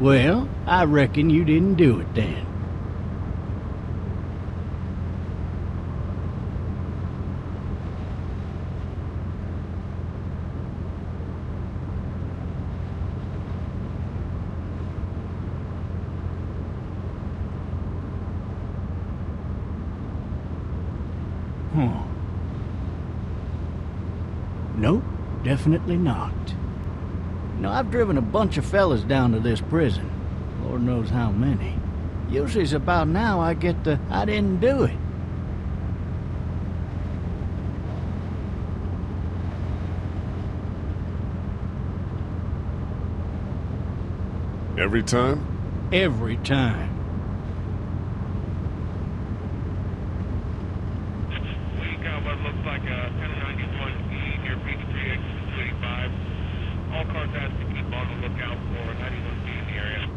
Well, I reckon you didn't do it then. Nope, definitely not. You know, I've driven a bunch of fellas down to this prison. Lord knows how many. Usually it's about now I get the, I didn't do it. Every time? Every time. We got what looks like a 1091E near Peachtree exit 285. All cars have to keep on the lookout for 91B in the area.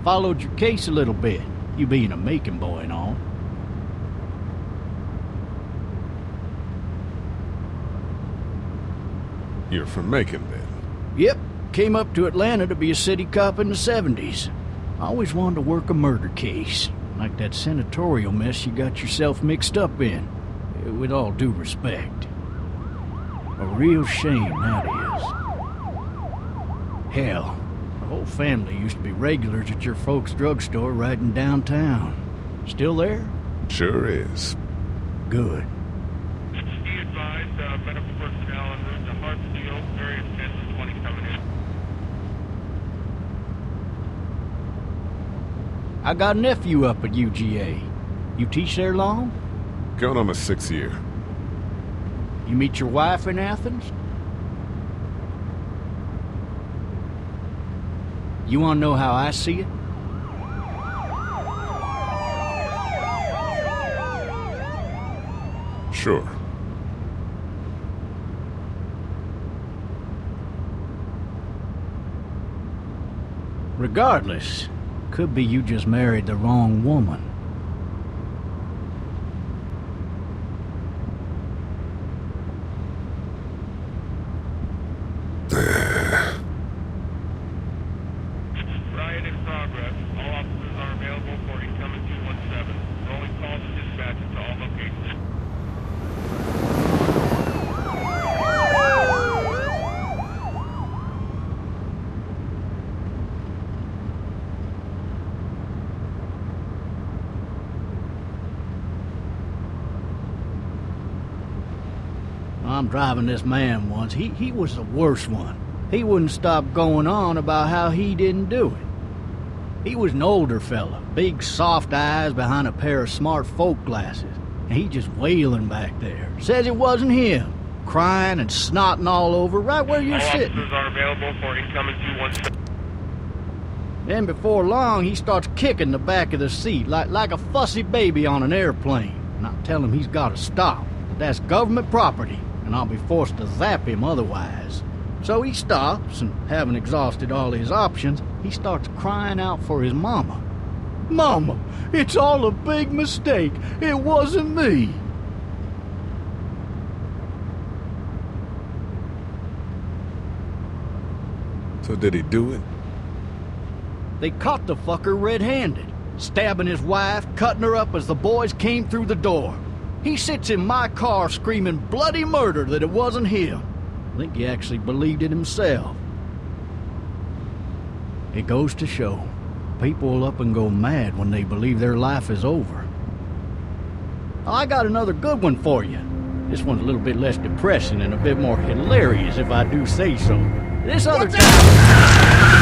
Followed your case a little bit, you being a making boy and all. You're from Macon, then? Yep, came up to Atlanta to be a city cop in the 70s. I always wanted to work a murder case, like that senatorial mess you got yourself mixed up in, with all due respect. A real shame, that is. Hell, the whole family used to be regulars at your folks' drugstore right in downtown. Still there? Sure is. Good. Be advised, medical personnel en route to Hartsfield, various 10-20 coming in. I got a nephew up at UGA. You teach there long? Going on my 6th year. You meet your wife in Athens? You want to know how I see it? Sure. Regardless, could be you just married the wrong woman. Riot in progress. All officers are available for incoming 217. Rolling calls and dispatches to all locations. I'm driving this man once. He was the worst one. He wouldn't stop going on about how he didn't do it. He was an older fella, big soft eyes behind a pair of smart folk glasses, and he just wailing back there. Says it wasn't him, crying and snotting all over right where you're sitting. Officers are available for incoming 217. Then before long, he starts kicking the back of the seat like a fussy baby on an airplane. And I tell him he's got to stop. That's government property, and I'll be forced to zap him otherwise. So he stops, and having exhausted all his options, he starts crying out for his mama. "Mama, it's all a big mistake. It wasn't me." So did he do it? They caught the fucker red-handed, stabbing his wife, cutting her up as the boys came through the door. He sits in my car screaming bloody murder that it wasn't him. I think he actually believed it himself. It goes to show, people will up and go mad when they believe their life is over. I got another good one for you. This one's a little bit less depressing and a bit more hilarious, if I do say so. This other time...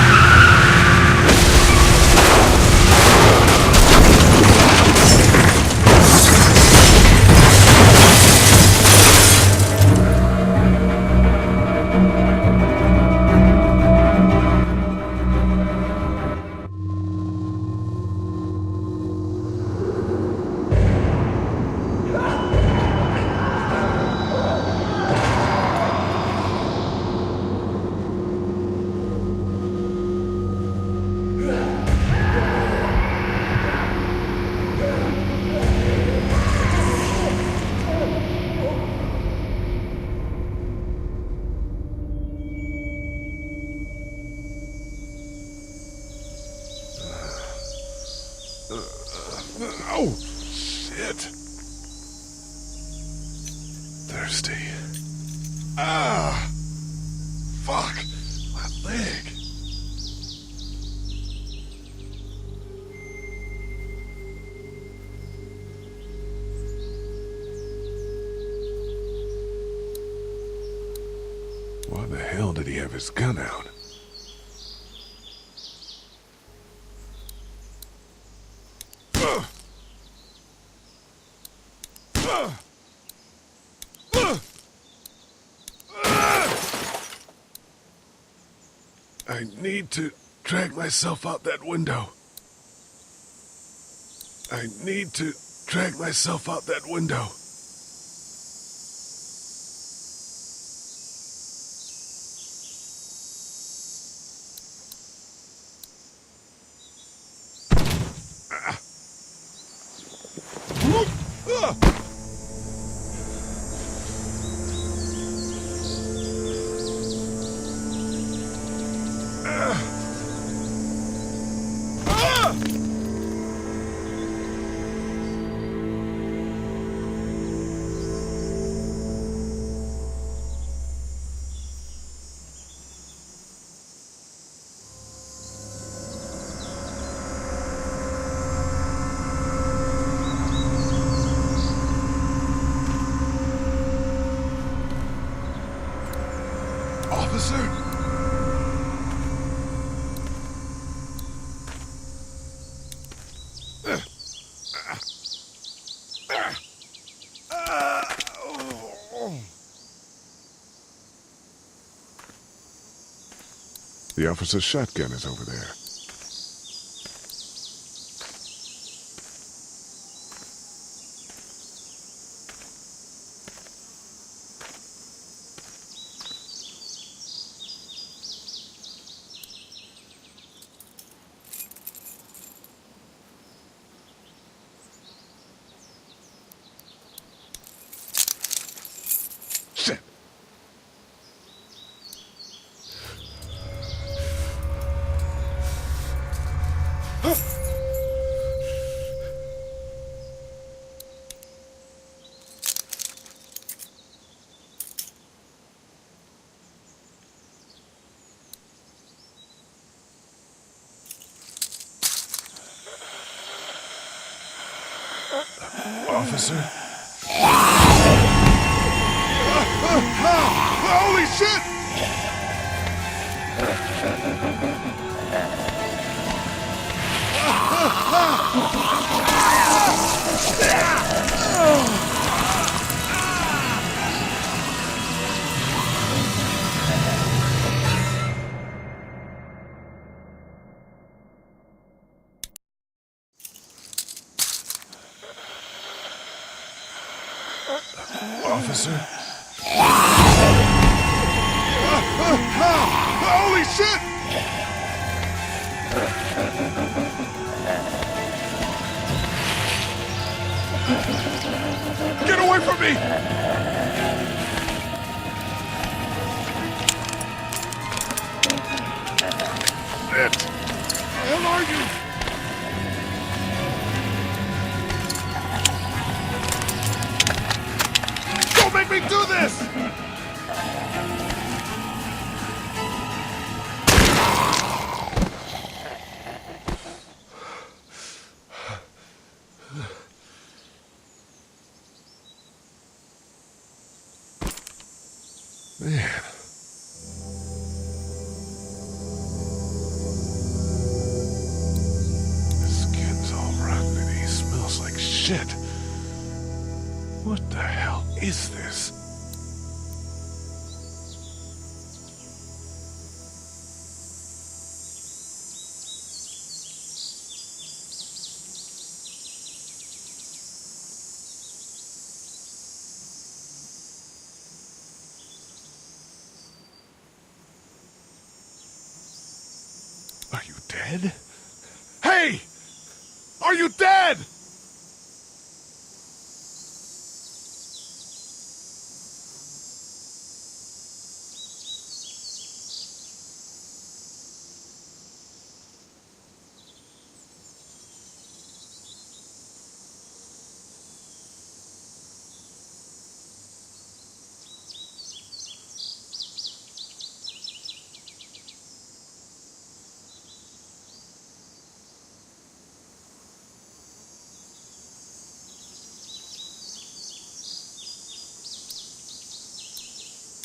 Oh, shit. Thirsty. Ah! Fuck! My leg. Why the hell did he have his gun out? I need to drag myself out that window. I need to drag myself out that window. Officer? The officer's shotgun is over there. Shit! Officer? Holy shit! Officer? Holy shit! Get away from me! It! Where are you? Don't make me do this! Man. His skin's all rotten and he smells like shit. What the hell is this? Are you dead? Hey! Are you dead?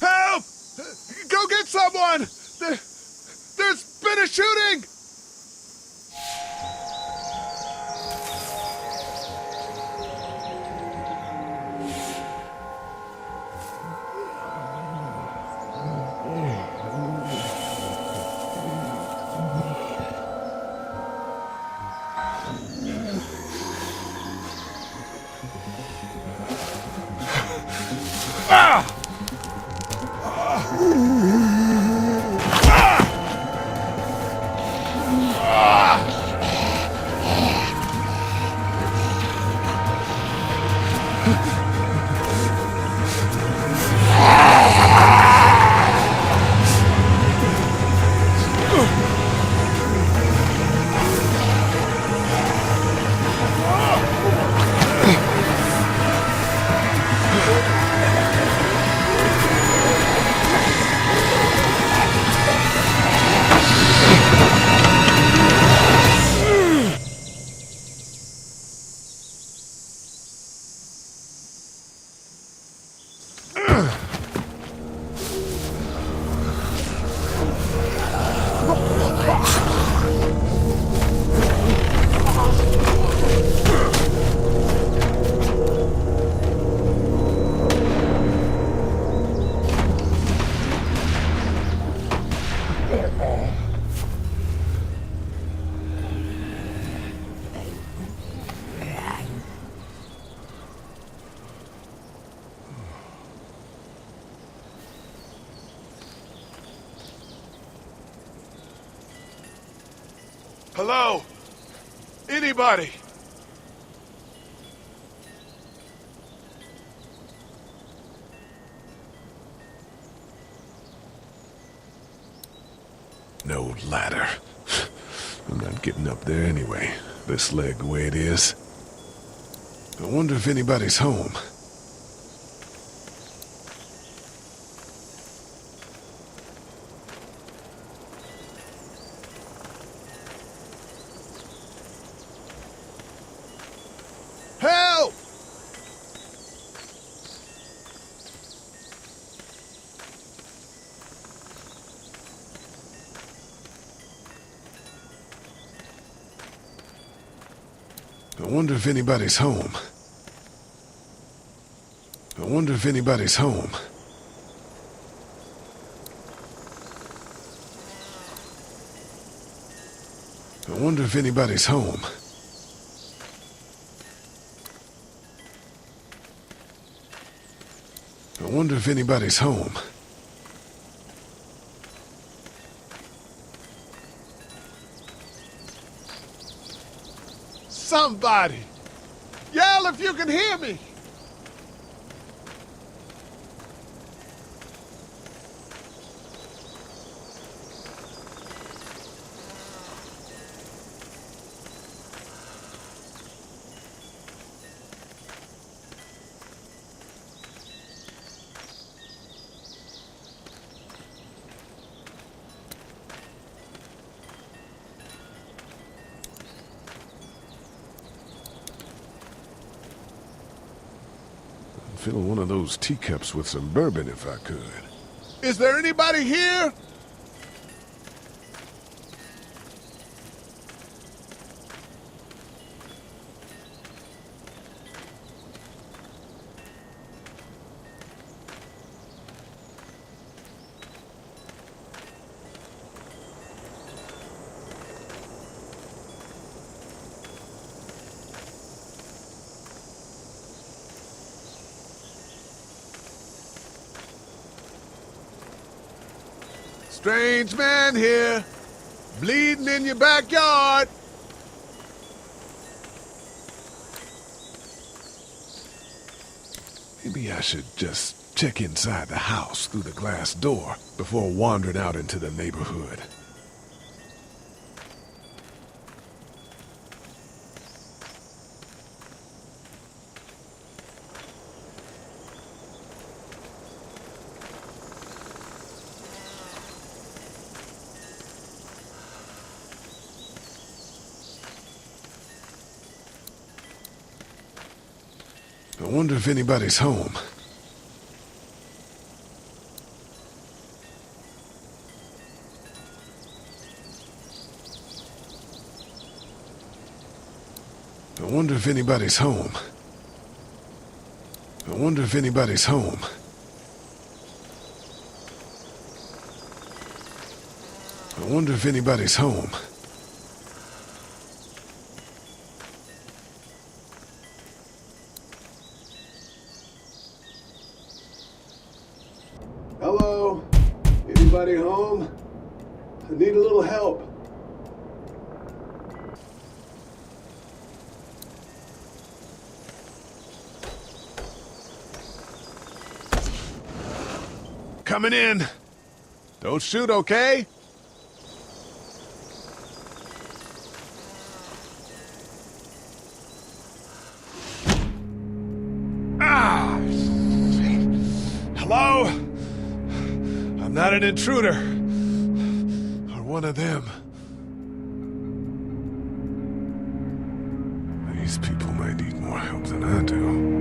Help! Go get someone! There's been a shooting! Ah! Hello? Anybody? No ladder. I'm not getting up there anyway. This leg the way it is. I wonder if anybody's home. Help! wonder if anybody's home. I wonder if anybody's home. I wonder if anybody's home. I wonder if anybody's home. Somebody! Yell if you can hear me! Fill one of those teacups with some bourbon if I could. Is there anybody here? Strange man here, bleeding in your backyard. Maybe I should just check inside the house through the glass door before wandering out into the neighborhood. I wonder if anybody's home. I wonder if anybody's home. I wonder if anybody's home. I wonder if anybody's home. Hello? Anybody home? I need a little help. Coming in. Don't shoot, okay? Ah! Hello? I'm not an intruder. Or one of them. These people might need more help than I do.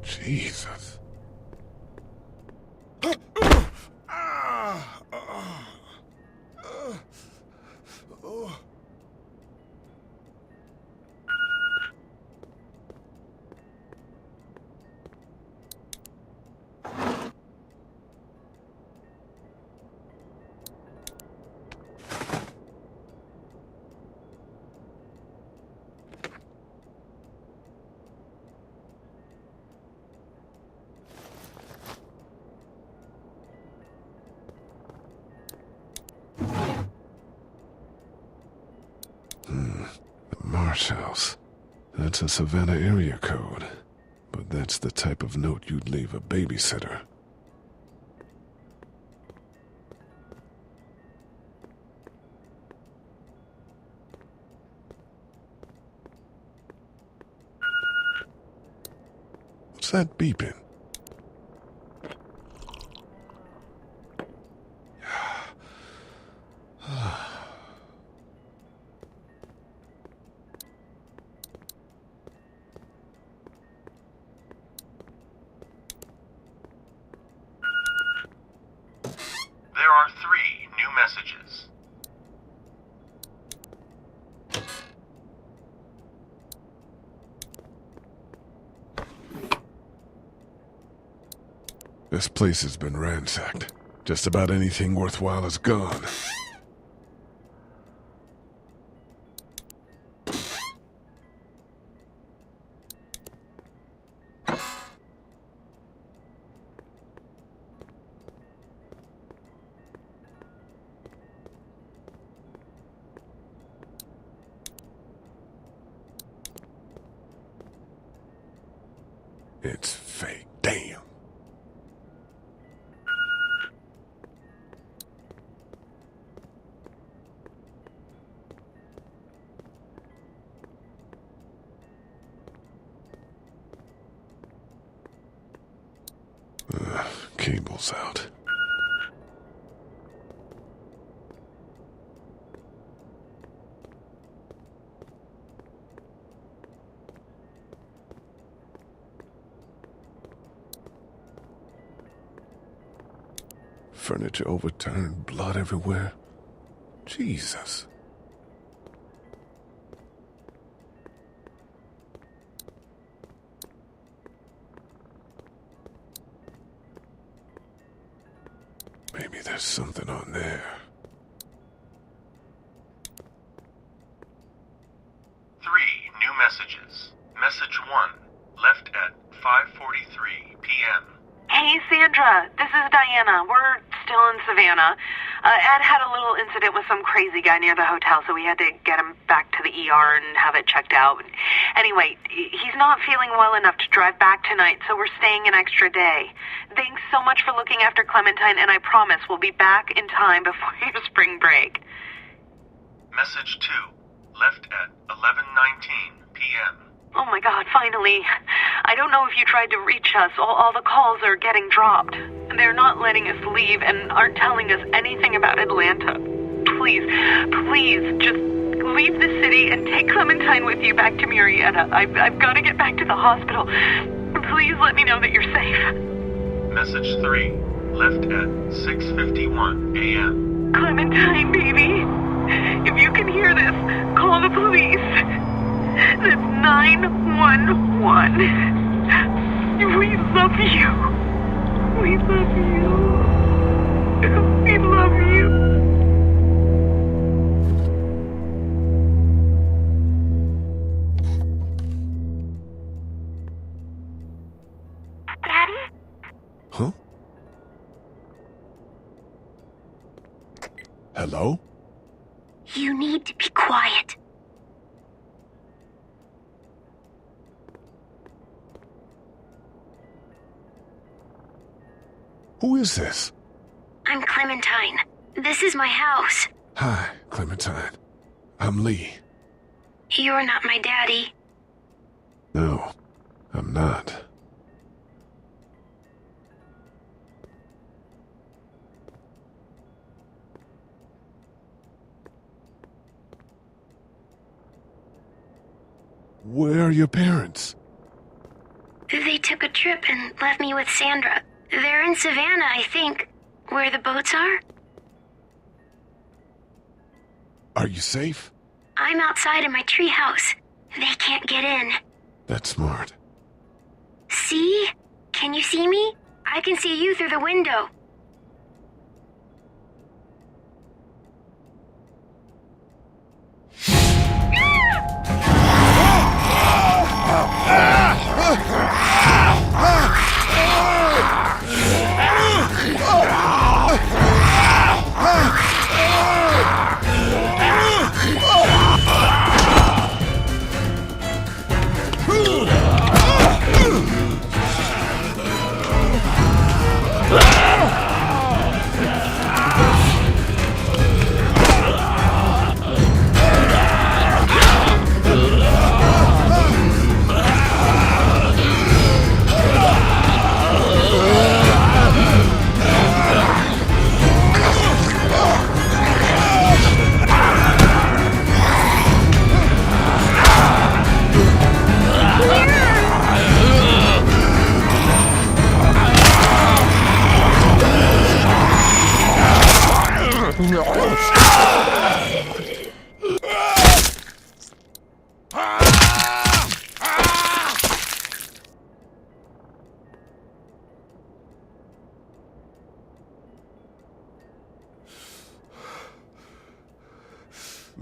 Jesus. Marsh House. That's a Savannah area code. But that's the type of note you'd leave a babysitter. What's that beeping? are 3 new messages. This place has been ransacked. Just about anything worthwhile is gone. It's fake. Damn. Cable's out. Furniture overturned, blood everywhere. Jesus. Maybe there's something on there. 3 new messages. Message 1, left at 5:43 p.m. Hey, Sandra, this is Diana. We're still in Savannah. Ed had a little incident with some crazy guy near the hotel, so we had to get him back to the ER and have it checked out. Anyway, he's not feeling well enough to drive back tonight, so we're staying an extra day. Thanks so much for looking after Clementine, and I promise we'll be back in time before your spring break. Message 2, left at 11:19 p.m. Oh my God, finally. I don't know if you tried to reach us. All the calls are getting dropped. They're not letting us leave and aren't telling us anything about Atlanta. Please, just leave the city and take Clementine with you back to Murrieta. I've got to get back to the hospital. Please let me know that you're safe. Message 3, left at 6:51 a.m. Clementine, baby. If you can hear this, call the police. That's 911. We love you. We love you. We love you. Daddy? Huh? Hello? You need to be quiet. Who is this? I'm Clementine. This is my house. Hi, Clementine. I'm Lee. You're not my daddy. No, I'm not. Where are your parents? They took a trip and left me with Sandra. They're in Savannah, I think. Where the boats are? Are you safe? I'm outside in my treehouse. They can't get in. That's smart. See? Can you see me? I can see you through the window.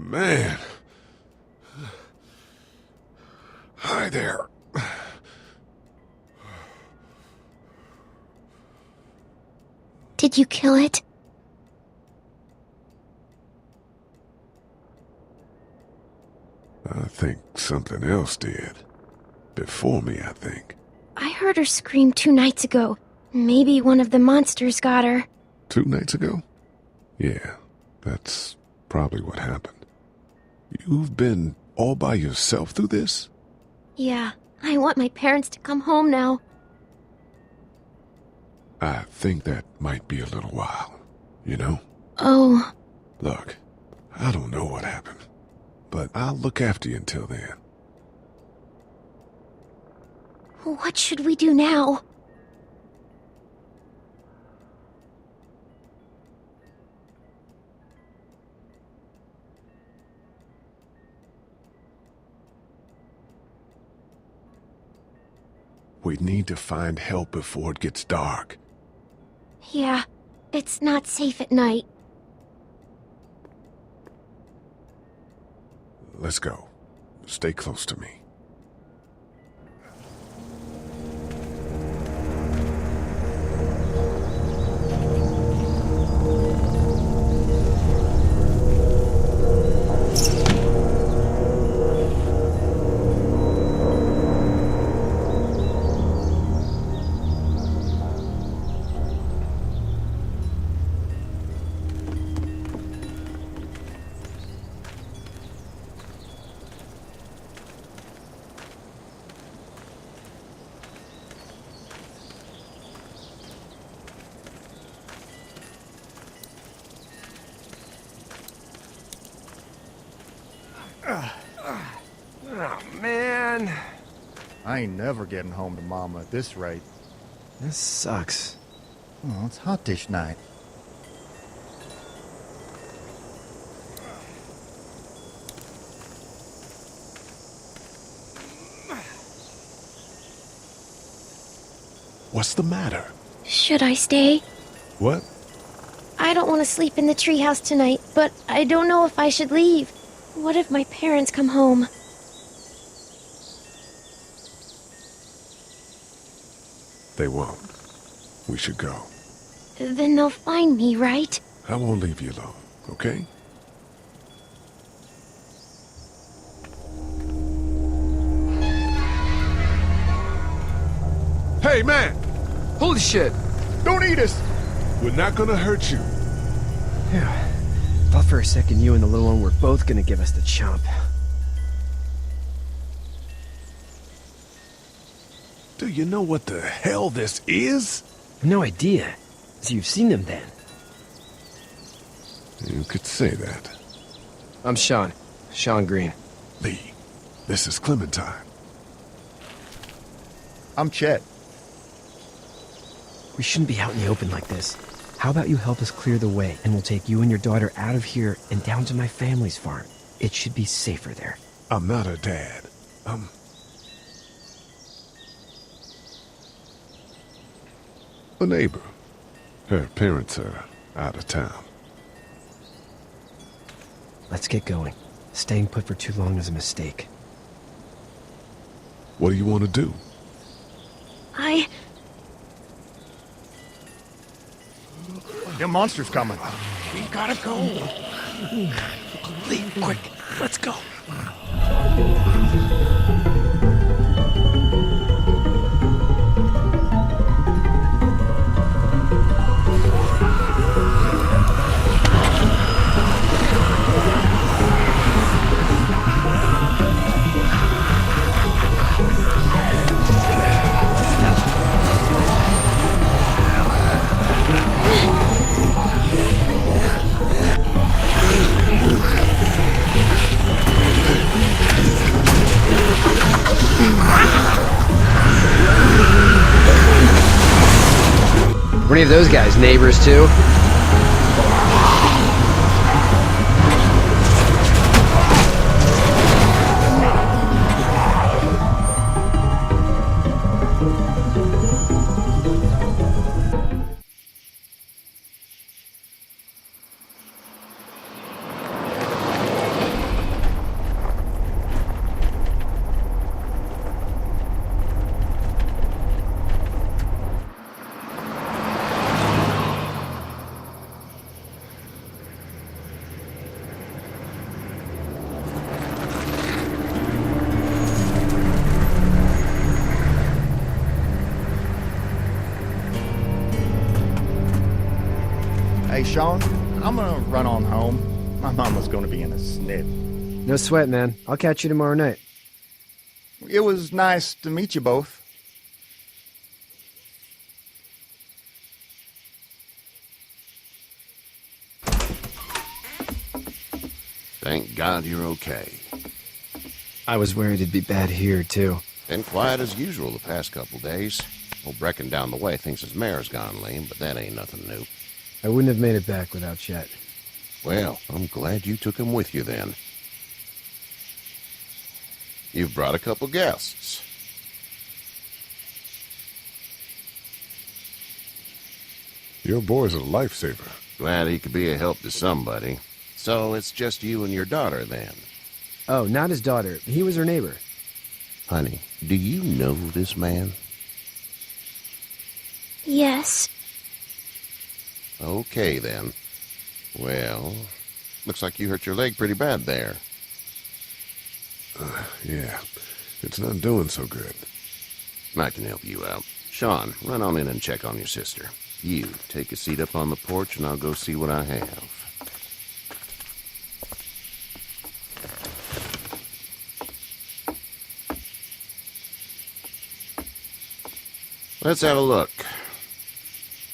man. Hi there. Did you kill it? I think something else did. Before me, I think. I heard her scream 2 nights ago. Maybe one of the monsters got her. 2 nights ago? Yeah, that's probably what happened. You've been all by yourself through this? Yeah, I want my parents to come home now. I think that might be a little while, you know? Oh. Look, I don't know what happened, but I'll look after you until then. What should we do now? We need to find help before it gets dark. Yeah, it's not safe at night. Let's go. Stay close to me. Oh, man. I ain't never getting home to Mama at this rate. This sucks. Oh, it's hot dish night. What's the matter? Should I stay? What? I don't want to sleep in the treehouse tonight, but I don't know if I should leave. What if my parents come home? They won't. We should go. Then they'll find me, right? I won't leave you alone, okay? Hey, man! Holy shit! Don't eat us! We're not gonna hurt you. Yeah. Thought for a second you and the little one were both gonna give us the chomp. Do you know what the hell this is? No idea. So you've seen them then? You could say that. I'm Sean. Sean Green. Lee, this is Clementine. I'm Chet. We shouldn't be out in the open like this. How about you help us clear the way, and we'll take you and your daughter out of here and down to my family's farm. It should be safer there. I'm not her dad. A neighbor. Her parents are out of town. Let's get going. Staying put for too long is a mistake. What do you want to do? Them monsters coming. We gotta go. Lee, quick, let's go. Were any of those guys neighbors too? Hey, Sean, I'm gonna run on home. My mama's gonna be in a snit. No sweat, man. I'll catch you tomorrow night. It was nice to meet you both. Thank God you're okay. I was worried it'd be bad here, too. Been quiet as usual the past couple days. Old Brecken down the way thinks his mare's gone lame, but that ain't nothing new. I wouldn't have made it back without Chet. Well, I'm glad you took him with you then. You've brought a couple guests. Your boy's a lifesaver. Glad he could be a help to somebody. So it's just you and your daughter then? Oh, not his daughter. He was her neighbor. Honey, do you know this man? Yes. Okay, then. Well, looks like you hurt your leg pretty bad there. Yeah, it's not doing so good. I can help you out. Sean, run on in and check on your sister. You, take a seat up on the porch and I'll go see what I have. Let's have a look.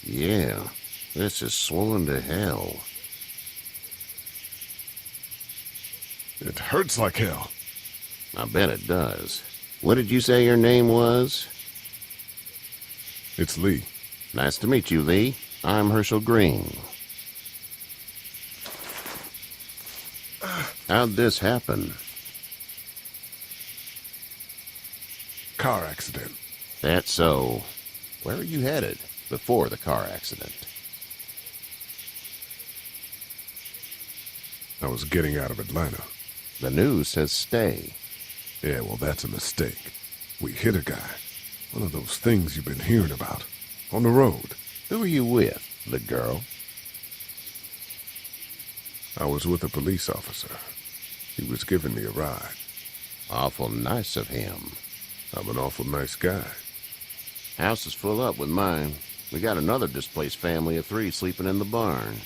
Yeah, this is swollen to hell. It hurts like hell. I bet it does. What did you say your name was? It's Lee. Nice to meet you, Lee. I'm Herschel Green. How'd this happen? Car accident. That's so. Where are you headed before the car accident? I was getting out of Atlanta. The news says stay. Yeah, well, that's a mistake. We hit a guy. One of those things you've been hearing about. On the road. Who are you with? The girl? I was with a police officer. He was giving me a ride. Awful nice of him. I'm an awful nice guy. House is full up with mine. We got another displaced family of 3 sleeping in the barn.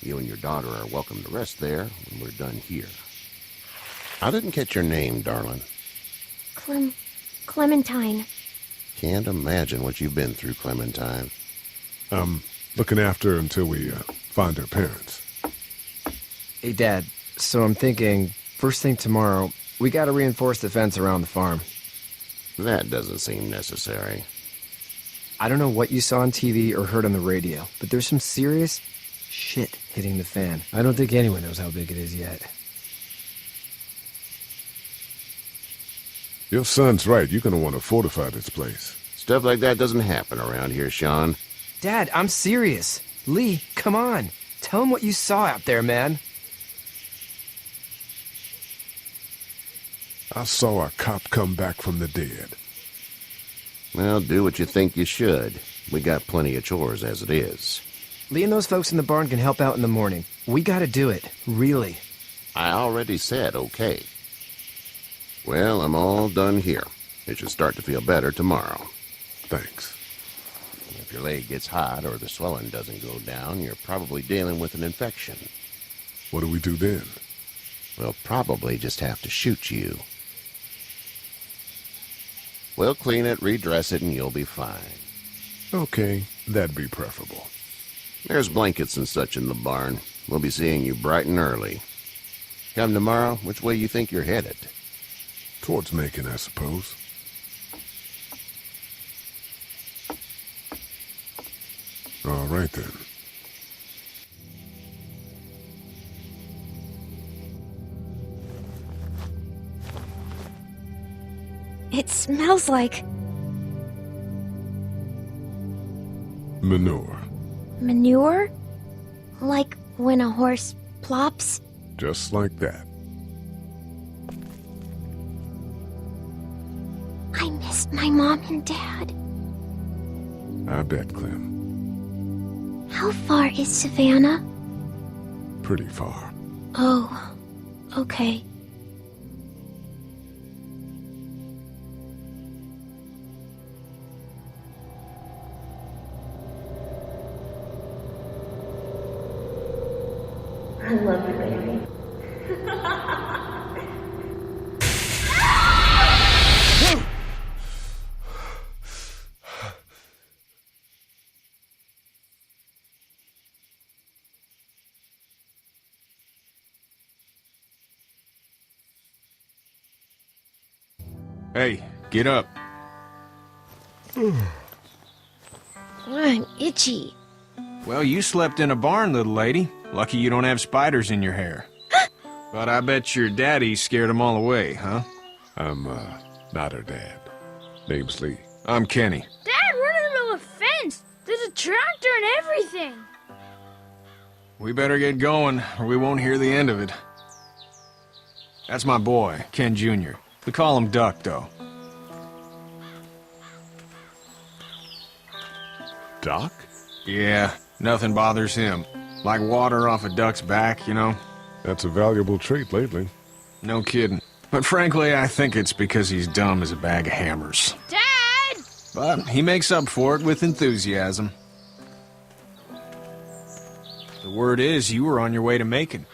You and your daughter are welcome to rest there when we're done here. I didn't catch your name, darling. Clementine. Can't imagine what you've been through, Clementine. I'm looking after her until we find her parents. Hey, Dad. So I'm thinking, first thing tomorrow, we gotta reinforce the fence around the farm. That doesn't seem necessary. I don't know what you saw on TV or heard on the radio, but there's some serious shit hitting the fan. I don't think anyone knows how big it is yet. Your son's right. You're gonna want to fortify this place. Stuff like that doesn't happen around here, Sean. Dad, I'm serious. Lee, come on. Tell him what you saw out there, man. I saw a cop come back from the dead. Well, do what you think you should. We got plenty of chores as it is. Lee and those folks in the barn can help out in the morning. We gotta do it. Really. I already said okay. Well, I'm all done here. It should start to feel better tomorrow. Thanks. If your leg gets hot or the swelling doesn't go down, you're probably dealing with an infection. What do we do then? We'll probably just have to shoot you. We'll clean it, redress it, and you'll be fine. Okay, that'd be preferable. There's blankets and such in the barn. We'll be seeing you bright and early. Come tomorrow, which way you think you're headed? Towards Macon, I suppose. All right, then. It smells like Manure. manure? Like when a horse plops? Just like that. I missed my mom and dad. I bet, Clem. How far is Savannah? Pretty far. Oh, okay. I love you, baby. Hey, get up. I'm itchy. Well, you slept in a barn, little lady. Lucky you don't have spiders in your hair. But I bet your daddy scared them all away, huh? I'm, not her dad. Name's Lee. I'm Kenny. Dad, we're in the middle of a fence. There's a tractor and everything. We better get going, or we won't hear the end of it. That's my boy, Ken Jr. We call him Duck, though. Doc? Yeah, nothing bothers him. Like water off a duck's back, you know? That's a valuable trait lately. No kidding. But frankly, I think it's because he's dumb as a bag of hammers. Dad! But he makes up for it with enthusiasm. The word is you were on your way to Macon.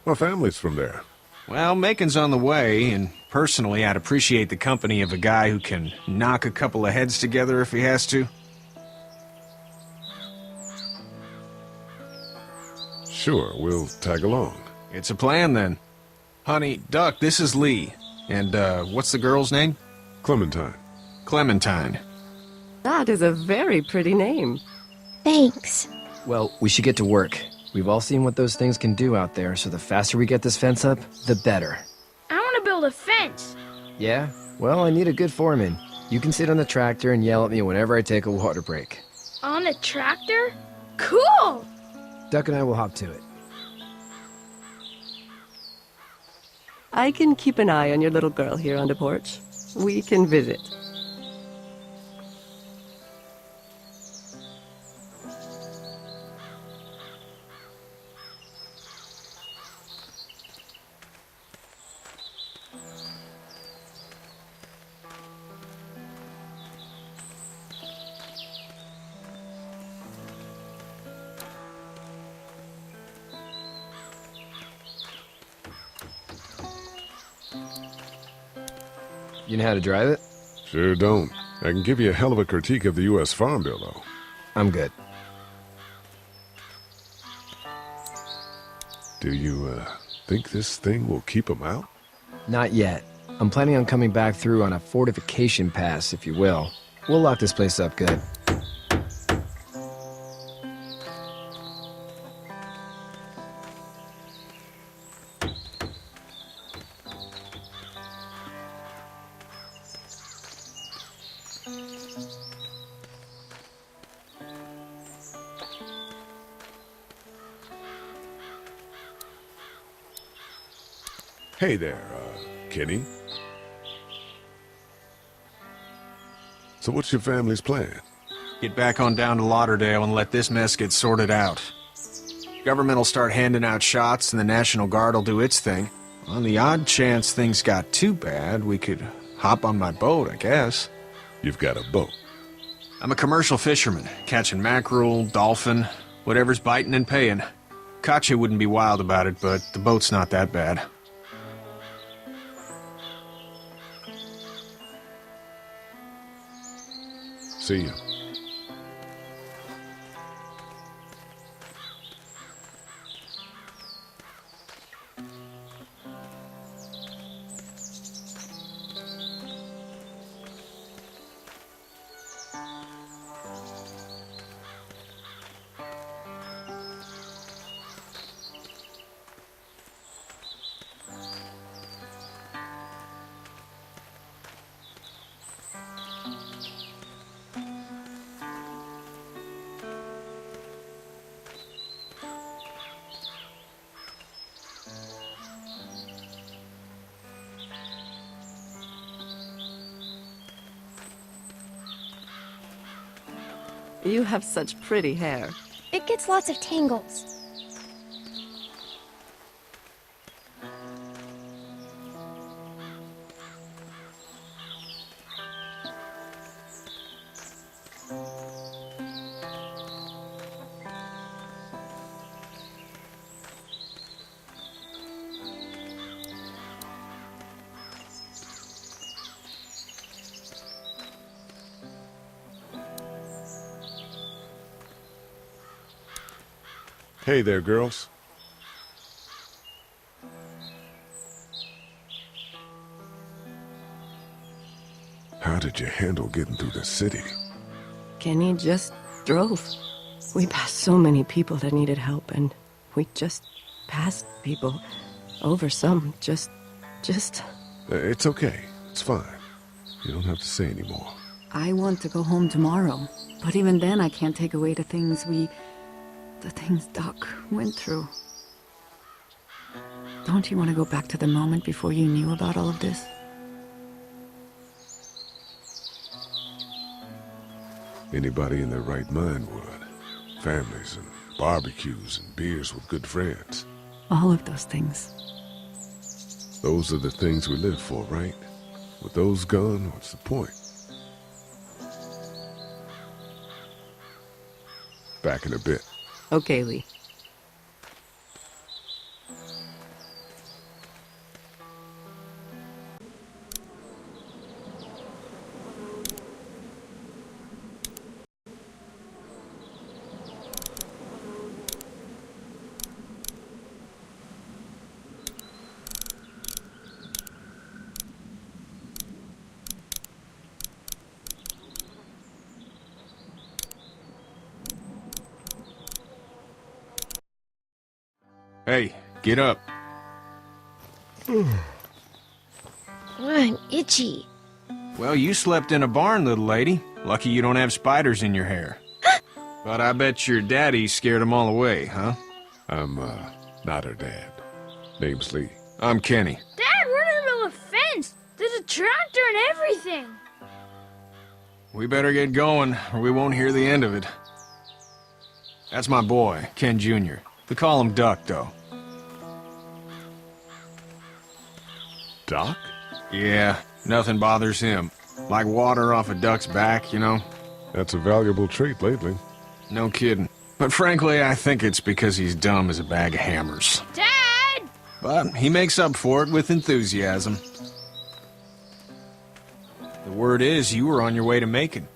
My family's from there. Well, Macon's on the way, and personally, I'd appreciate the company of a guy who can knock a couple of heads together if he has to. Sure, we'll tag along. It's a plan, then. Honey, Duck, this is Lee. And, what's the girl's name? Clementine. Clementine. That is a very pretty name. Thanks. Well, we should get to work. We've all seen what those things can do out there, so the faster we get this fence up, the better. I want to build a fence. Yeah? Well, I need a good foreman. You can sit on the tractor and yell at me whenever I take a water break. On the tractor? Cool! Duck and I will hop to it. I can keep an eye on your little girl here on the porch. We can visit. You know how to drive it? Sure don't. I can give you a hell of a critique of the U.S. Farm Bill, though. I'm good. Do you, think this thing will keep them out? Not yet. I'm planning on coming back through on a fortification pass, if you will. We'll lock this place up good. Hey there, Kenny. So what's your family's plan? Get back on down to Lauderdale and let this mess get sorted out. Government will start handing out shots and the National Guard will do its thing. On the odd chance things got too bad, we could hop on my boat, I guess. You've got a boat? I'm a commercial fisherman, catching mackerel, dolphin, whatever's biting and paying. Katya wouldn't be wild about it, but the boat's not that bad. See you. You have such pretty hair. It gets lots of tangles. Hey there, girls. How did you handle getting through the city? Kenny just drove. We passed so many people that needed help, and we just passed people. Over some, just... It's okay. It's fine. You don't have to say anymore. I want to go home tomorrow, but even then I can't take away the things Doc went through. Don't you want to go back to the moment before you knew about all of this? Anybody in their right mind would. Families and barbecues and beers with good friends. All of those things. Those are the things we live for, right? With those gone, what's the point? Back in a bit. Okay, Lee. Hey, get up. I'm itchy. Well, you slept in a barn, little lady. Lucky you don't have spiders in your hair. But I bet your daddy scared them all away, huh? I'm, not her dad. Name's Lee. I'm Kenny. Dad, we're into a fence. There's a tractor and everything. We better get going, or we won't hear the end of it. That's my boy, Ken Jr. We call him Duck, though. Doc? Yeah, nothing bothers him. Like water off a duck's back, you know? That's a valuable trait lately. No kidding. But frankly, I think it's because he's dumb as a bag of hammers. Dad! But he makes up for it with enthusiasm. The word is you were on your way to Macon.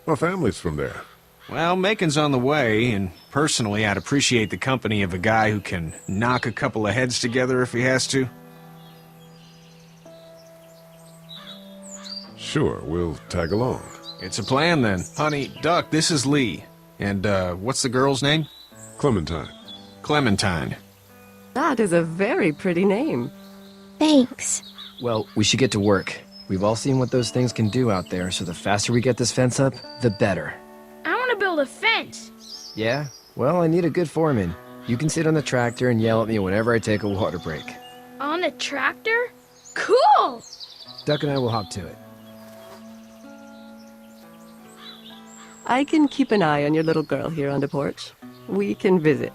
My family's from there. Well, Macon's on the way, and personally, I'd appreciate the company of a guy who can knock a couple of heads together if he has to. Sure, we'll tag along. It's a plan, then. Honey, Duck, this is Lee. And, what's the girl's name? Clementine. Clementine. That is a very pretty name. Thanks. Well, we should get to work. We've all seen what those things can do out there, so the faster we get this fence up, the better. I want to build a fence. Yeah? Well, I need a good foreman. You can sit on the tractor and yell at me whenever I take a water break. On the tractor? Cool! Duck and I will hop to it. I can keep an eye on your little girl here on the porch. We can visit.